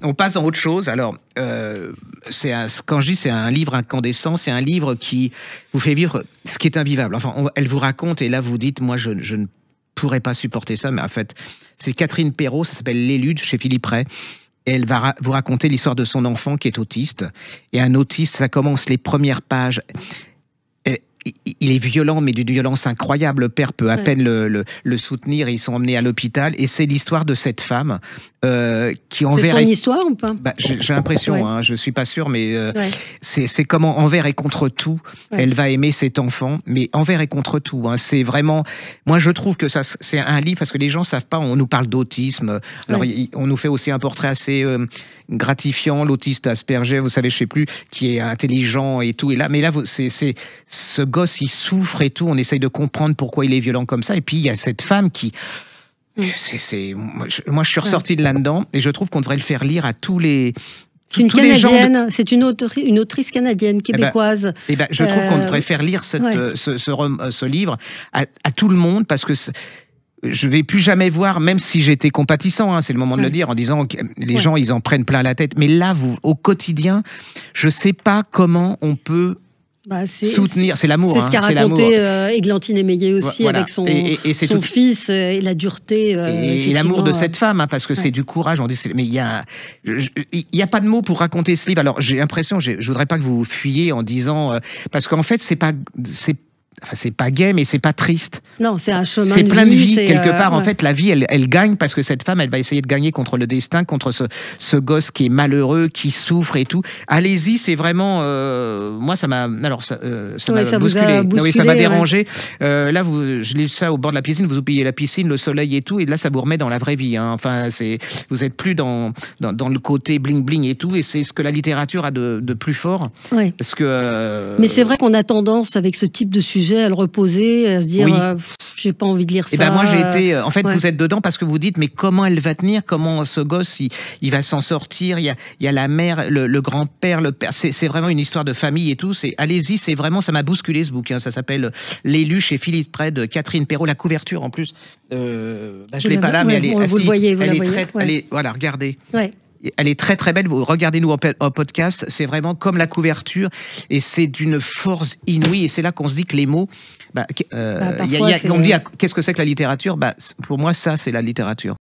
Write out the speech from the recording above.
on passe dans autre chose. Alors, quand je dis c'est un livre incandescent, c'est un livre qui vous fait vivre ce qui est invivable. Enfin, elle vous raconte, et là vous dites, moi je ne pourrais pas supporter ça, mais en fait, c'est Catherine Perrault, ça s'appelle L'élu chez Philippe Ray. Et elle va vous raconter l'histoire de son enfant qui est autiste. Et un autiste, ça commence les premières pages. Il est violent, mais d'une violence incroyable. Le père peut à peine le soutenir. Ils sont emmenés à l'hôpital. Et c'est l'histoire de cette femme qui envers... C'est son histoire ou pas? J'ai l'impression, hein, je ne suis pas sûr, mais c'est comment envers et contre tout, elle va aimer cet enfant, mais envers et contre tout. Hein, c'est vraiment... Moi, je trouve que c'est un livre, parce que les gens ne savent pas, on nous parle d'autisme. Alors, on nous fait aussi un portrait assez gratifiant, l'autiste Asperger, vous savez, je ne sais plus, qui est intelligent et tout. Et là, mais là, c'est ce gosse, il souffre et tout. On essaye de comprendre pourquoi il est violent comme ça. Et puis, il y a cette femme qui... Moi, je suis ressorti de là-dedans et je trouve qu'on devrait le faire lire à tous les... C'est une Canadienne, c'est une autrice canadienne, québécoise. Je trouve qu'on devrait faire lire ce livre à tout le monde, parce que... Je vais plus jamais voir, même si j'étais compatissant, hein, c'est le moment de le dire, en disant que les gens, ils en prennent plein la tête. Mais là, au quotidien, je sais pas comment on peut soutenir. C'est l'amour. C'est ce qu'a raconté Églantine Émeillé aussi, avec son fils, et la dureté. Et l'amour de cette femme, hein, parce que c'est du courage. On dit, mais il y a pas de mots pour raconter ce livre. Alors j'ai l'impression, je voudrais pas que vous fuyiez en disant, parce qu'en fait, c'est pas gai, mais c'est pas triste. Non, c'est un chemin de vie. C'est plein de vie, quelque part. En fait, la vie, elle gagne, parce que cette femme, elle va essayer de gagner contre le destin, contre ce gosse qui est malheureux, qui souffre et tout. Allez-y, c'est vraiment... moi, ça m'a bousculé. Oui, ça m'a dérangé. Là, je lis ça au bord de la piscine, vous oubliez la piscine, le soleil et tout, et là, ça vous remet dans la vraie vie. Hein. Enfin, vous êtes plus dans le côté bling-bling et tout, et c'est ce que la littérature a de plus fort. Oui. Parce que... Mais c'est vrai qu'on a tendance, avec ce type de sujet, à le reposer, à se dire j'ai pas envie de lire ça. Moi j'ai été en fait vous êtes dedans parce que vous dites mais comment elle va tenir, comment ce gosse il va s'en sortir, il y a la mère, le grand-père, le père, c'est vraiment une histoire de famille et tout, allez-y, c'est vraiment, ça m'a bousculé ce bouquin, ça s'appelle L'élu chez Philippe Ray de Catherine Perrault, la couverture en plus je l'ai pas là mais elle est vous le voyez, voilà, regardez. Elle est très très belle, vous regardez-nous en podcast, c'est vraiment comme la couverture et c'est d'une force inouïe, et c'est là qu'on se dit que les mots, on me dit qu'est-ce que c'est que la littérature, pour moi ça c'est la littérature.